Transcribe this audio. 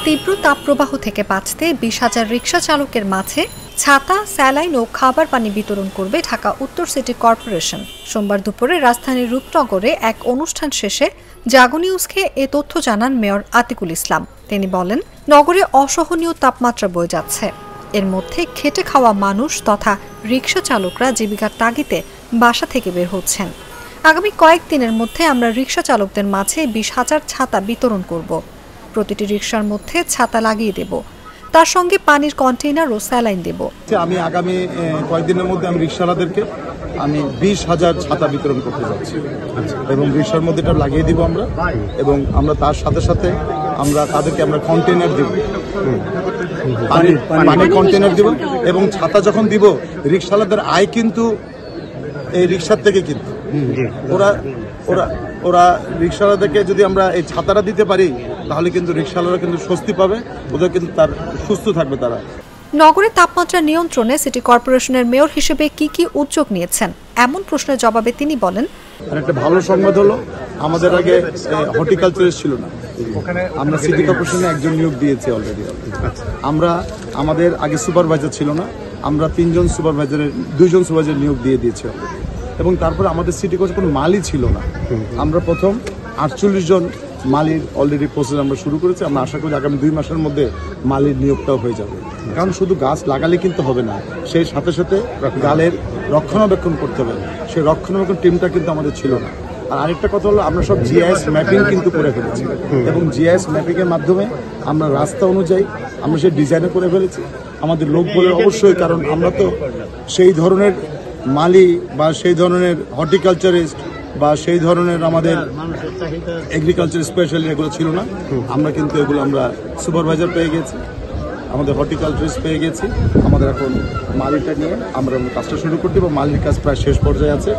তীব্র তাপপ্রবাহ থেকে বাঁচতে 20,000 রিকশা চালকের মাঝে ছাতা, স্যালাইন ও খাবার পানি বিতরণ করবে ঢাকা উত্তর সিটি কর্পোরেশন। সোমবার দুপুরে রাজধানীর রূপনগরে এক অনুষ্ঠান শেষে জাগো নিউজকে এ তথ্য জানান মেয়র আতিকুল ইসলাম। তিনি বলেন, নগরে অসহনীয় তাপমাত্রা বয়ে যাচ্ছে। এর মধ্যে খেটে খাওয়া মানুষ তথা রিকশা চালকরা জীবিকার তাগিদে বাসা থেকে বের হচ্ছেন। আগামী কয়েকদিনের মধ্যে আমরা রিকশা চালকদের মাঝে 20,000 ছাতা বিতরণ করব। প্রতিটি রিকশার মধ্যে ছাতা লাগিয়ে দেব, তার সঙ্গে পানির কন্টেইনার ও স্যালাইন দেব। আমি আগামী কয়েকদিনের মধ্যে আমি রিকশাওয়ালাদেরকে 20,000 ছাতা বিতরণ করতে যাচ্ছি এবং রিকশার মধ্যে এটা লাগিয়ে দিব আমরা, এবং আমরা তার সাথে সাথে আমরা তাদেরকে আমরা কন্টেইনার দিব, পানির কন্টেইনার দিব। এবং ছাতা যখন দিব, রিকশাওয়ালাদের আয় কিন্তু এই রিকশার থেকে, কিন্তু ওরা রিকশাওয়ালাদেরকে যদি আমরা এই ছাতাটা দিতে পারি, তাহলে কিন্তু রিকশাওয়ালারা কিন্তু স্বস্তি পাবে, ওদের কিন্তু তার সুস্থ থাকবে তারা। নগরে তাপমাত্রা নিয়ন্ত্রণে সিটি কর্পোরেশনের মেয়র হিসেবে কি উদ্যোগ নিয়েছেন এমন প্রশ্নের জবাবে তিনি বলেন, একটা ভালো সংবাদ হলো, আমাদের আগে হর্টিকালচারিস্ট ছিল না, আমরা সিটি কর্পোরেশনে একজন নিয়োগ দিয়েছি অলরেডি। আমাদের আগে সুপারভাইজার ছিল না, আমরা 2জন সুপারভাইজার নিয়োগ দিয়েছি অলরেডি। এবং তারপরে আমাদের সিটি কর্পোরেশন কোনো মালি ছিল না, আমরা প্রথম 48 জন মালির অলরেডি প্রসেস আমরা শুরু করেছি। আমরা আশা করি আগামী 2 মাসের মধ্যে মালির নিয়োগটাও হয়ে যাবে। কারণ শুধু গাছ লাগালে কিন্তু হবে না, সেই সাথে সাথে গালের রক্ষণাবেক্ষণ করতে হবে। সেই রক্ষণাবেক্ষণ টিমটা কিন্তু আমাদের ছিল না। আর আরেকটা কথা হলো, আমরা সব জিআইএস ম্যাপিং কিন্তু করে ফেলেছি, এবং জিআইএস ম্যাপিং এর মাধ্যমে আমরা রাস্তা অনুযায়ী আমরা সেই ডিজাইনও করে ফেলেছি। আমাদের লোক বলে অবশ্যই, কারণ আমরা তো সেই ধরনের মালি বা সেই ধরনের হর্টিকালচারিস্ট বা সেই ধরনের আমাদের এগ্রিকালচার স্পেশালি এগুলো ছিল না। আমরা কিন্তু এগুলো আমরা সুপারভাইজার পেয়ে গেছি, আমাদের হর্টিকালচারিস্ট পেয়ে গেছি। আমাদের এখন মালিটা নিয়ে আমরা কাজটা শুরু করতে, এবং মালির কাজ প্রায় শেষ পর্যায়ে আছে।